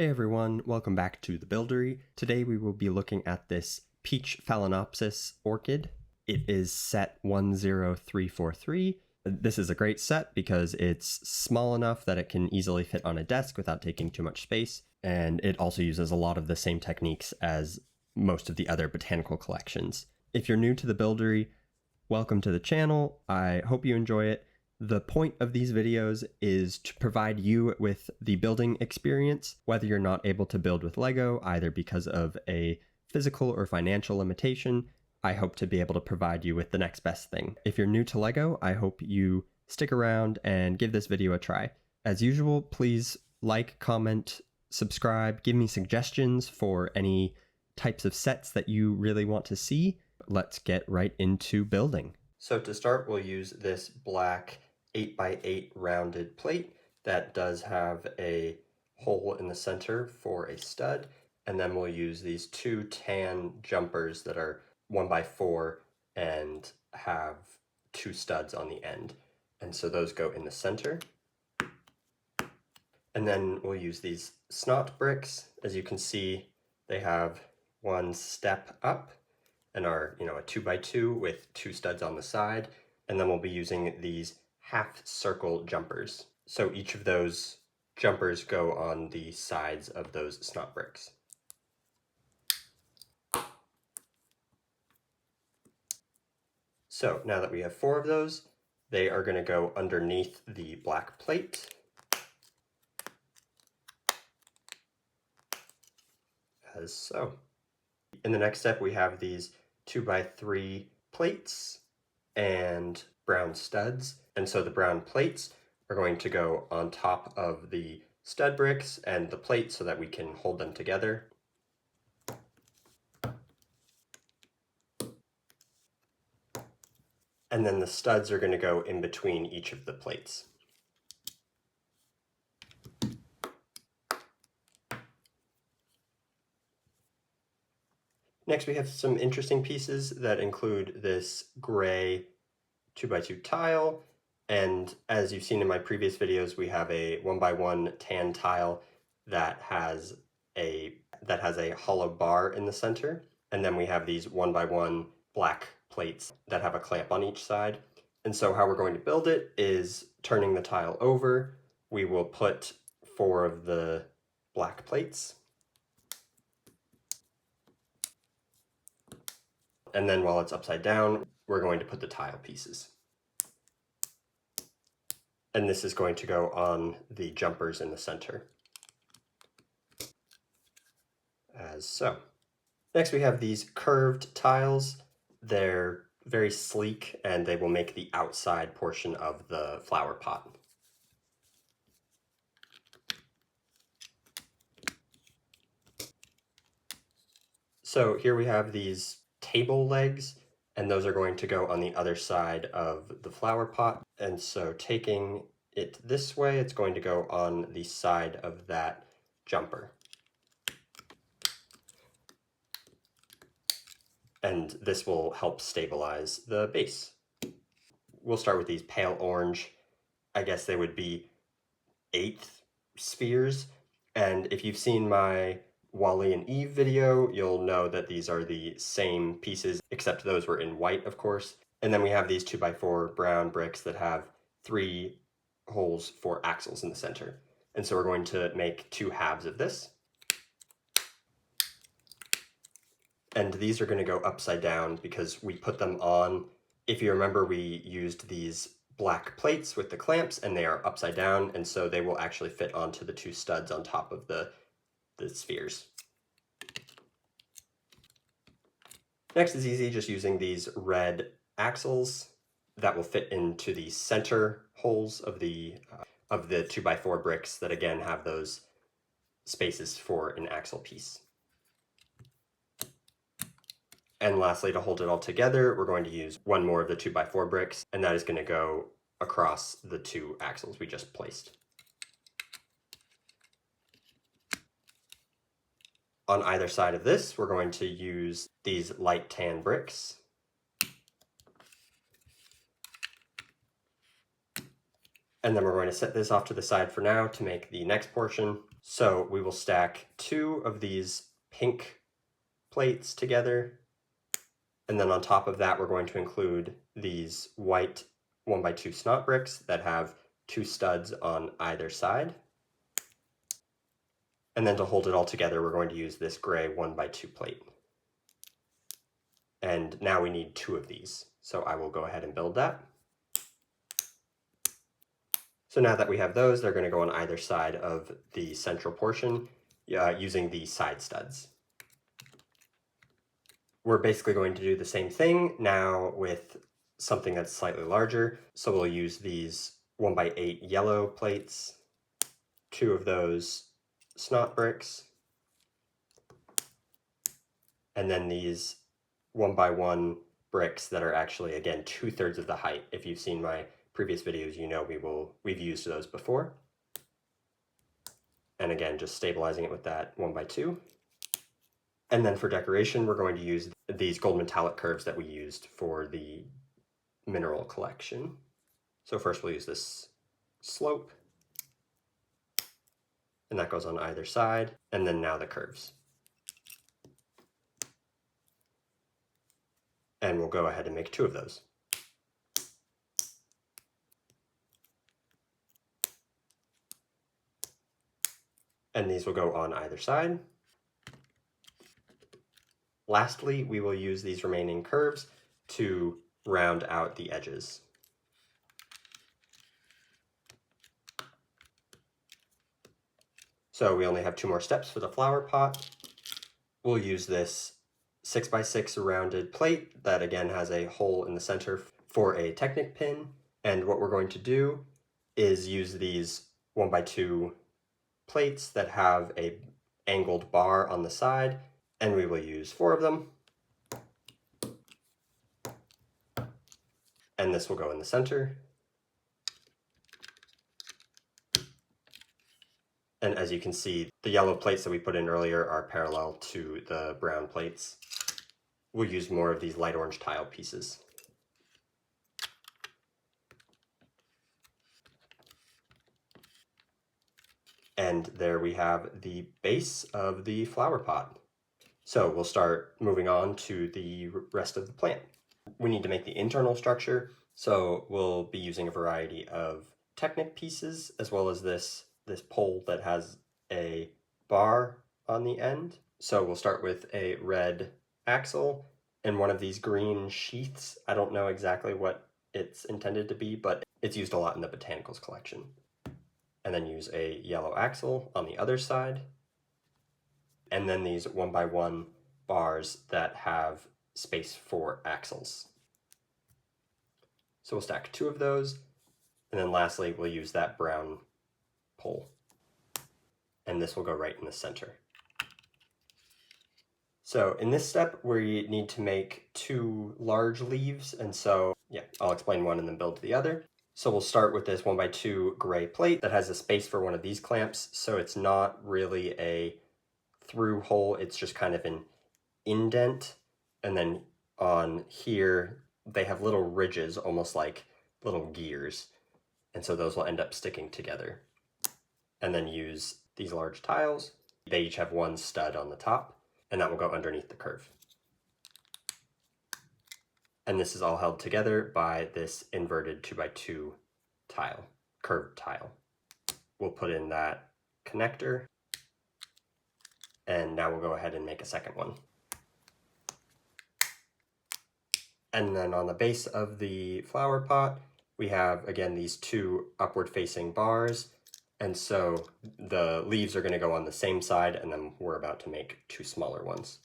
Hey everyone, welcome back to the Buildory. Today we will be looking at this Peach Phalaenopsis Orchid. It is set 10343. This is a great set because it's small enough that it can easily fit on a desk without taking too much space, and it also uses a lot of the same techniques as most of the other botanical collections. If you're new to the Buildory, welcome to the channel. I hope you enjoy it. The point of these videos is to provide you with the building experience, whether you're not able to build with LEGO, either because of a physical or financial limitation. I hope to be able to provide you with the next best thing. If you're new to LEGO, I hope you stick around and give this video a try. As usual, please like, comment, subscribe, give me suggestions for any types of sets that you really want to see. Let's get right into building. So to start, we'll use this black 8x8 rounded plate that does have a hole in the center for a stud, and then we'll use these two tan jumpers that are 1x4 and have two studs on the end, and so those go in the center. And then we'll use these snot bricks. As you can see, they have one step up and are, a 2x2 with two studs on the side, and then we'll be using these half circle jumpers. So each of those jumpers go on the sides of those snot bricks. So now that we have 4 of those, they are going to go underneath the black plate. As so. In the next step, we have these 2x3 plates and brown studs, and so the brown plates are going to go on top of the stud bricks and the plate so that we can hold them together. And then the studs are going to go in between each of the plates. Next, we have some interesting pieces that include this gray 2x2 tile, and as you've seen in my previous videos, we have a 1x1 tan tile that has a hollow bar in the center, and then we have these 1x1 black plates that have a clamp on each side. And so how we're going to build it is turning the tile over. We will put 4 of the black plates, and then while it's upside down, we're going to put the tile pieces. And this is going to go on the jumpers in the center. As so. Next we have these curved tiles. They're very sleek and they will make the outside portion of the flower pot. So here we have these table legs, and those are going to go on the other side of the flower pot. And so taking it this way, it's going to go on the side of that jumper. And this will help stabilize the base. We'll start with these pale orange. I guess they would be 8th spheres. And if you've seen my Wally and Eve video, you'll know that these are the same pieces, except those were in white, of course. And then we have these 2x4 brown bricks that have 3 holes for axles in the center. And so we're going to make 2 halves of this. And these are going to go upside down because we put them on. If you remember, we used these black plates with the clamps and they are upside down, and so they will actually fit onto the 2 studs on top of the spheres. Next is easy, just using these red axles that will fit into the center holes of the 2x4 bricks that again have those spaces for an axle piece. And lastly, to hold it all together, we're going to use 1 more of the 2x4 bricks, and that is going to go across the 2 axles we just placed. On either side of this, we're going to use these light tan bricks. And then we're going to set this off to the side for now to make the next portion. So we will stack 2 of these pink plates together, and then on top of that we're going to include these white 1x2 snot bricks that have 2 studs on either side. And then to hold it all together we're going to use this gray 1x2 plate. And now we need 2 of these, so I will go ahead and build that. So now that we have those, they're going to go on either side of the central portion using the side studs. We're basically going to do the same thing now with something that's slightly larger. So we'll use these 1x8 yellow plates, 2 of those snot bricks, and then these 1x1 bricks that are actually, again, 2/3 of the height. If you've seen my previous videos, you know we've used those before. And again, just stabilizing it with that 1x2. And then for decoration, we're going to use these gold metallic curves that we used for the mineral collection. So first we'll use this slope, and that goes on either side, and then now the curves. And we'll go ahead and make 2 of those. And these will go on either side. Lastly, we will use these remaining curves to round out the edges. So we only have 2 more steps for the flower pot. We'll use this 6x6 rounded plate that again has a hole in the center for a Technic pin. And what we're going to do is use these 1x2 plates that have a angled bar on the side, and we will use 4 of them. And this will go in the center. And as you can see, the yellow plates that we put in earlier are parallel to the brown plates. We'll use more of these light orange tile pieces. And there we have the base of the flower pot. So we'll start moving on to the rest of the plant. We need to make the internal structure, so we'll be using a variety of Technic pieces, as well as this pole that has a bar on the end. So we'll start with a red axle and one of these green sheaths. I don't know exactly what it's intended to be, but it's used a lot in the botanicals collection. And then use a yellow axle on the other side. And then these 1x1 bars that have space for axles. So we'll stack 2 of those. And then lastly, we'll use that brown pole. And this will go right in the center. So in this step, we need to make 2 large leaves. And so, yeah, I'll explain one and then build the other. So we'll start with this 1x2 gray plate that has a space for one of these clamps. So it's not really a through hole, it's just kind of an indent. And then on here, they have little ridges, almost like little gears. And so those will end up sticking together. And then use these large tiles. They each have 1 stud on the top, and that will go underneath the curve. And this is all held together by this inverted 2x2 tile, curved tile. We'll put in that connector, and now we'll go ahead and make a second one. And then on the base of the flower pot, we have, again, these 2 upward facing bars. And so the leaves are going to go on the same side, and then we're about to make 2 smaller ones.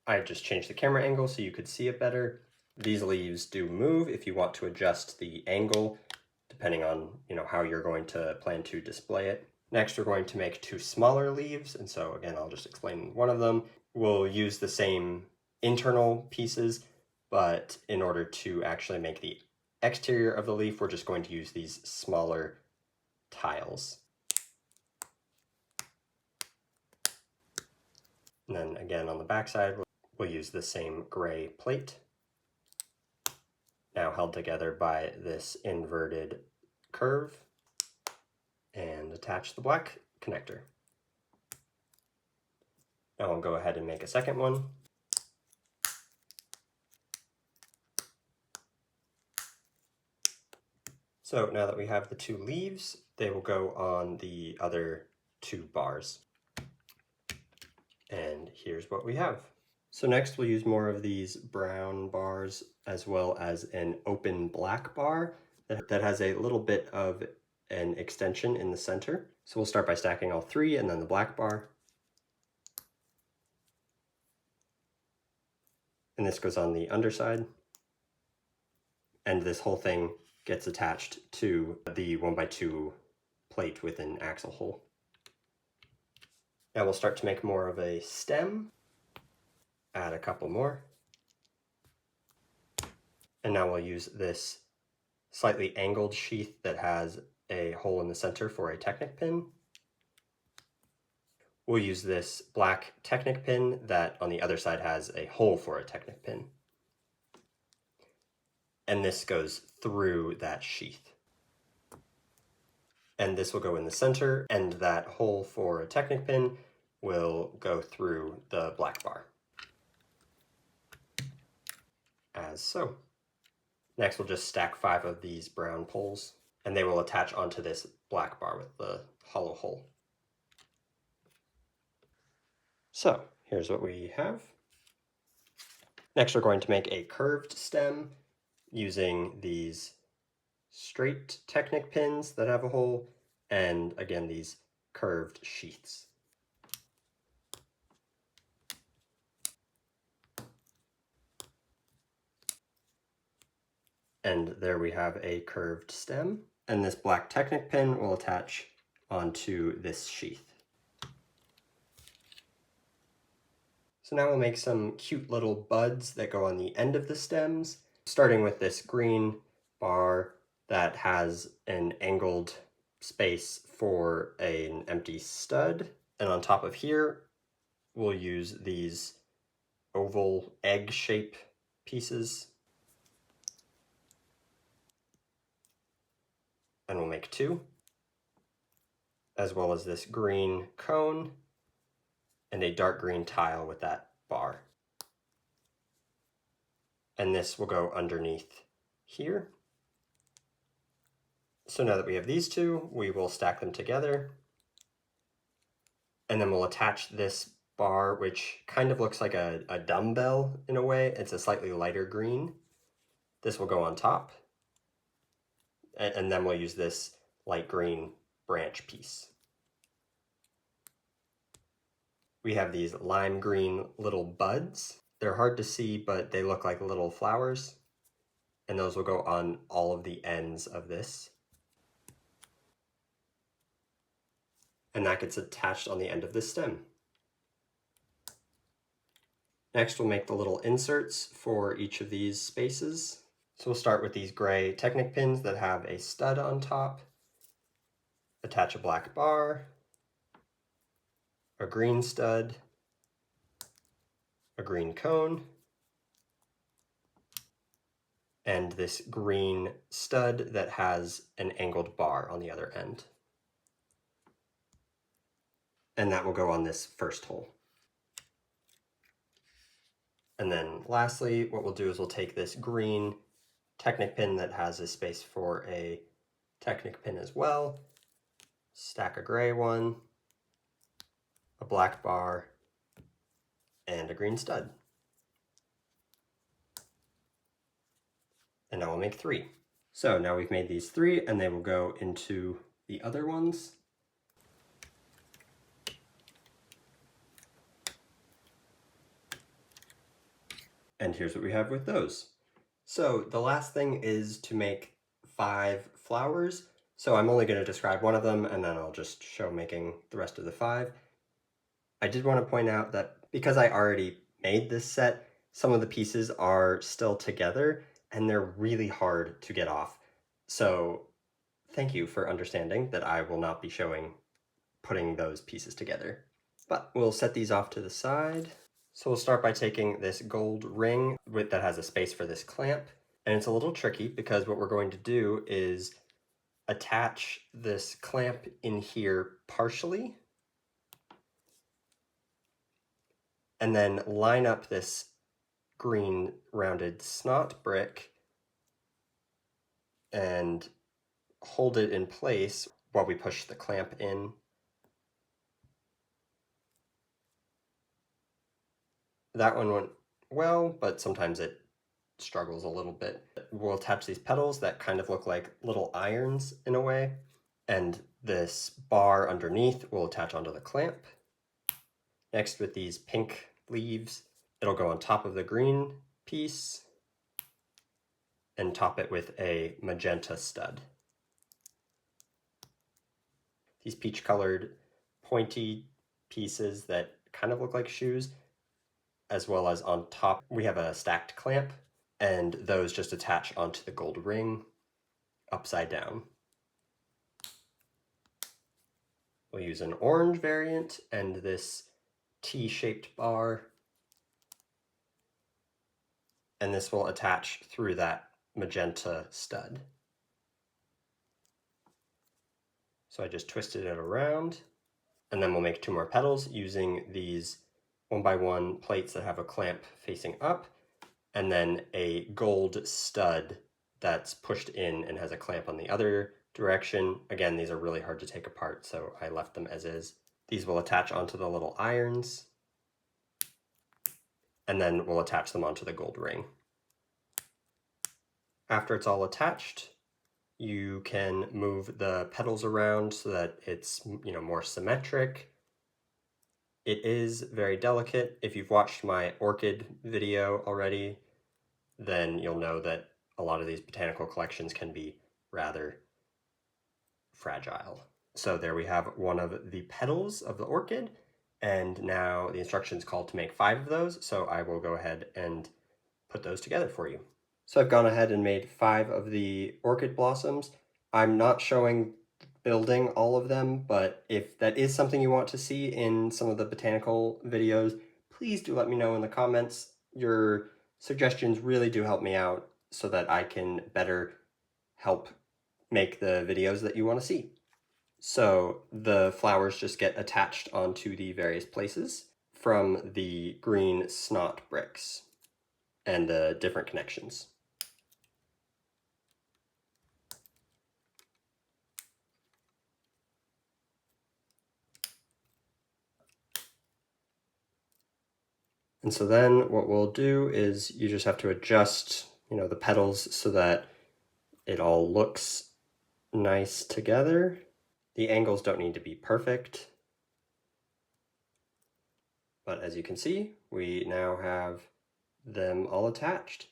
I just changed the camera angle so you could see it better. These leaves do move if you want to adjust the angle, depending on how you're going to plan to display it. Next, we're going to make 2 smaller leaves, and so again, I'll just explain one of them. We'll use the same internal pieces, but in order to actually make the exterior of the leaf, we're just going to use these smaller tiles. And then again, on the back side, we'll use the same gray plate, now held together by this inverted curve. and attach the black connector. Now I'll go ahead and make a second one. So now that we have the two leaves, they will go on the other two bars. And here's what we have. So next we'll use more of these brown bars as well as an open black bar that has a little bit of an extension in the center. So we'll start by stacking all three and then the black bar. And this goes on the underside. And this whole thing gets attached to the 1x2 plate with an axle hole. Now we'll start to make more of a stem. Add a couple more. And now we'll use this slightly angled sheath that has a hole in the center for a Technic pin. We'll use this black Technic pin that on the other side has a hole for a Technic pin. And this goes through that sheath. And this will go in the center, and that hole for a Technic pin will go through the black bar. As so. Next we'll just stack 5 of these brown poles, and they will attach onto this black bar with the hollow hole. So here's what we have. Next we're going to make a curved stem using these straight Technic pins that have a hole, and again these curved sheaths. And there we have a curved stem, and this black Technic pin will attach onto this sheath. So now we'll make some cute little buds that go on the end of the stems, starting with this green bar that has an angled space for an empty stud. And on top of here, we'll use these oval egg shape pieces. And we'll make 2, as well as this green cone and a dark green tile with that bar. And this will go underneath here. So now that we have these two, we will stack them together. And then we'll attach this bar, which kind of looks like a dumbbell in a way. It's a slightly lighter green. This will go on top. And then we'll use this light green branch piece. We have these lime green little buds. They're hard to see, but they look like little flowers. And those will go on all of the ends of this. And that gets attached on the end of the stem. Next, we'll make the little inserts for each of these spaces. So we'll start with these gray Technic pins that have a stud on top. Attach a black bar, a green stud, a green cone, and this green stud that has an angled bar on the other end. And that will go on this first hole. And then lastly, what we'll do is we'll take this green Technic pin that has a space for a Technic pin as well, stack a gray one, a black bar, and a green stud. And now we'll make 3. So now we've made these 3, and they will go into the other ones. And here's what we have with those. So the last thing is to make 5 flowers. So I'm only going to describe one of them, and then I'll just show making the rest of the 5. I did want to point out that because I already made this set, some of the pieces are still together, and they're really hard to get off. So thank you for understanding that I will not be showing putting those pieces together. But we'll set these off to the side. So we'll start by taking this gold ring that has a space for this clamp. And it's a little tricky because what we're going to do is attach this clamp in here partially, and then line up this green rounded snot brick and hold it in place while we push the clamp in. That one went well, but sometimes it struggles a little bit. We'll attach these petals that kind of look like little irons in a way, and this bar underneath will attach onto the clamp. Next, with these pink leaves, it'll go on top of the green piece and top it with a magenta stud. These peach colored pointy pieces that kind of look like shoes, as well as on top we have a stacked clamp, and those just attach onto the gold ring upside down. We'll use an orange variant and this T-shaped bar, and this will attach through that magenta stud. So I just twisted it around, and then we'll make 2 more petals using these 1x1 plates that have a clamp facing up, and then a gold stud that's pushed in and has a clamp on the other direction. Again, these are really hard to take apart, so I left them as is. These will attach onto the little irons, and then we'll attach them onto the gold ring. After it's all attached, you can move the petals around so that it's, more symmetric. It is very delicate. If you've watched my orchid video already, then you'll know that a lot of these botanical collections can be rather fragile. So there we have one of the petals of the orchid, and now the instructions call to make 5 of those, so I will go ahead and put those together for you. So I've gone ahead and made 5 of the orchid blossoms. I'm not showing building all of them, but if that is something you want to see in some of the botanical videos, please do let me know in the comments. Your suggestions really do help me out so that I can better help make the videos that you want to see. So the flowers just get attached onto the various places from the green snot bricks and the different connections. And so then what we'll do is you just have to adjust, the petals so that it all looks nice together. The angles don't need to be perfect. But as you can see, we now have them all attached.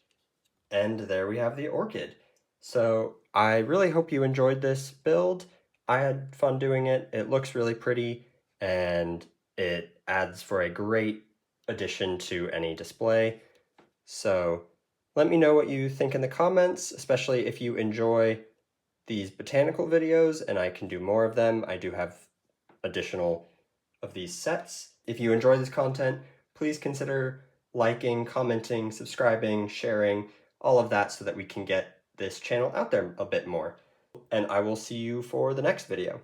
And there we have the orchid. So I really hope you enjoyed this build. I had fun doing it. It looks really pretty, and it adds for a great addition to any display. So let me know what you think in the comments, especially if you enjoy these botanical videos and I can do more of them. I do have additional of these sets. If you enjoy this content, please consider liking, commenting, subscribing, sharing, all of that so that we can get this channel out there a bit more. And I will see you for the next video.